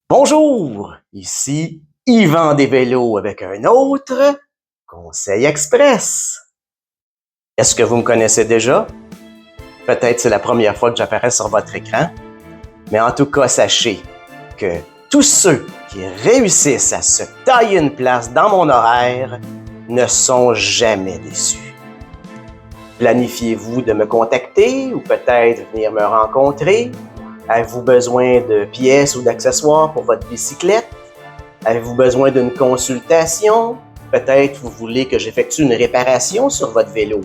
Bonjour, ici Yvan des Vélos avec un autre Conseil Express. Est-ce que vous me connaissez déjà? Peut-être c'est la première fois que j'apparais sur votre écran, mais en tout cas, sachez que tous ceux qui réussissent à se tailler une place dans mon horaire ne sont jamais déçus. Planifiez-vous de me contacter ou peut-être venir me rencontrer? Avez-vous besoin de pièces ou d'accessoires pour votre bicyclette? Avez-vous besoin d'une consultation? Peut-être vous voulez que j'effectue une réparation sur votre vélo.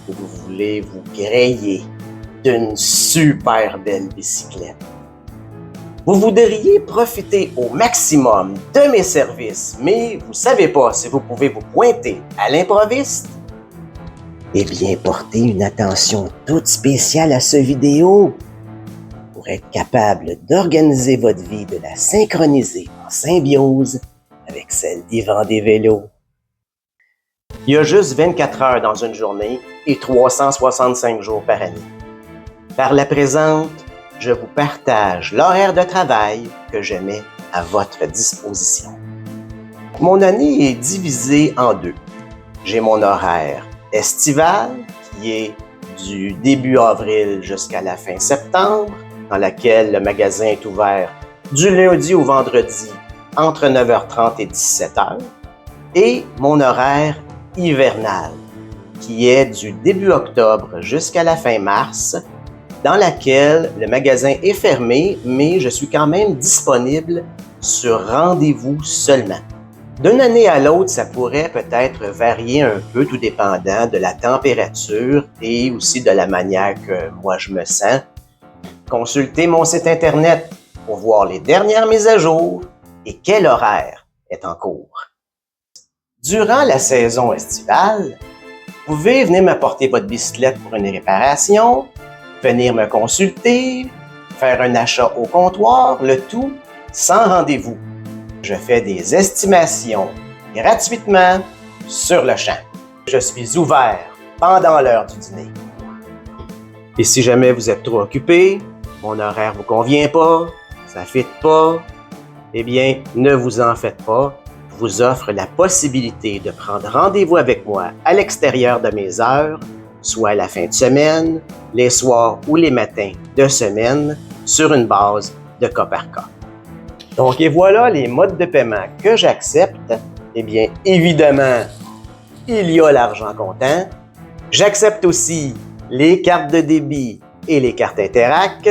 Ou vous voulez vous griller d'une super belle bicyclette. Vous voudriez profiter au maximum de mes services, mais vous ne savez pas si vous pouvez vous pointer à l'improviste? Eh bien, portez une attention toute spéciale à cette vidéo. Pour être capable d'organiser votre vie, de la synchroniser en symbiose avec celle d'Yvan des Vélos. Il y a juste 24 heures dans une journée et 365 jours par année. Par la présente, je vous partage l'horaire de travail que je mets à votre disposition. Mon année est divisée en deux. J'ai mon horaire estival qui est du début avril jusqu'à la fin septembre, dans laquelle le magasin est ouvert du lundi au vendredi entre 9h30 et 17h, et mon horaire hivernal, qui est du début octobre jusqu'à la fin mars, dans laquelle le magasin est fermé, mais je suis quand même disponible sur rendez-vous seulement. D'une année à l'autre, ça pourrait peut-être varier un peu, tout dépendant de la température et aussi de la manière que moi je me sens. Consultez mon site internet pour voir les dernières mises à jour et quel horaire est en cours. Durant la saison estivale, vous pouvez venir m'apporter votre bicyclette pour une réparation, venir me consulter, faire un achat au comptoir, le tout sans rendez-vous. Je fais des estimations gratuitement sur le champ. Je suis ouvert pendant l'heure du dîner. Et si jamais vous êtes trop occupé, mon horaire vous convient pas, ça fit pas, eh bien, ne vous en faites pas. Je vous offre la possibilité de prendre rendez-vous avec moi à l'extérieur de mes heures, soit la fin de semaine, les soirs ou les matins de semaine, sur une base de cas par cas. Donc, et voilà les modes de paiement que j'accepte. Eh bien, évidemment, il y a l'argent comptant. J'accepte aussi les cartes de débit et les cartes Interac.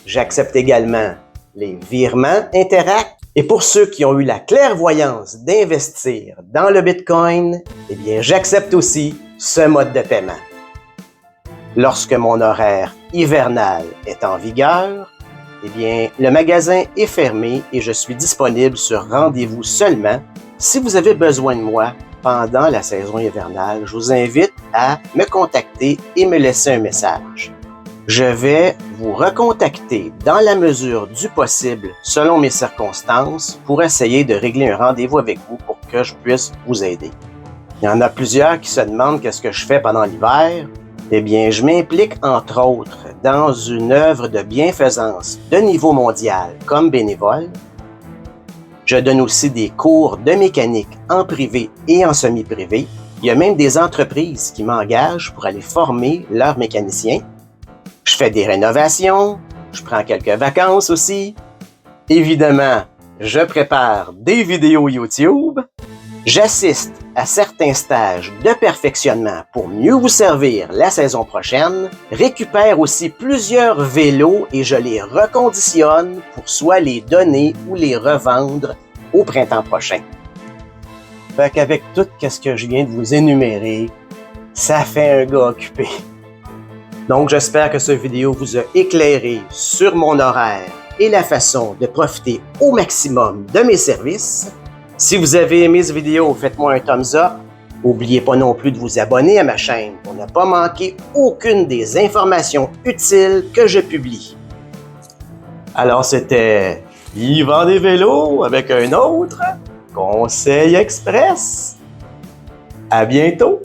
J'accepte également les virements Interac. Et pour ceux qui ont eu la clairvoyance d'investir dans le Bitcoin, eh bien, j'accepte aussi ce mode de paiement. Lorsque mon horaire hivernal est en vigueur, eh bien, le magasin est fermé et je suis disponible sur rendez-vous seulement. Si vous avez besoin de moi pendant la saison hivernale, je vous invite à me contacter et me laisser un message. Je vais vous recontacter dans la mesure du possible, selon mes circonstances, pour essayer de régler un rendez-vous avec vous pour que je puisse vous aider. Il y en a plusieurs qui se demandent qu'est-ce que je fais pendant l'hiver. Eh bien, je m'implique entre autres dans une œuvre de bienfaisance de niveau mondial comme bénévole. Je donne aussi des cours de mécanique en privé et en semi-privé. Il y a même des entreprises qui m'engagent pour aller former leurs mécaniciens. Je fais des rénovations, je prends quelques vacances aussi. Évidemment, je prépare des vidéos YouTube. J'assiste à certains stages de perfectionnement pour mieux vous servir la saison prochaine. Récupère aussi plusieurs vélos et je les reconditionne pour soit les donner ou les revendre au printemps prochain. Fait qu'avec tout ce que je viens de vous énumérer, ça fait un gars occupé. Donc, j'espère que cette vidéo vous a éclairé sur mon horaire et la façon de profiter au maximum de mes services. Si vous avez aimé cette vidéo, faites-moi un thumbs up. N'oubliez pas non plus de vous abonner à ma chaîne pour ne pas manquer aucune des informations utiles que je publie. Alors, c'était Yvan des Vélos avec un autre Conseil Express. À bientôt!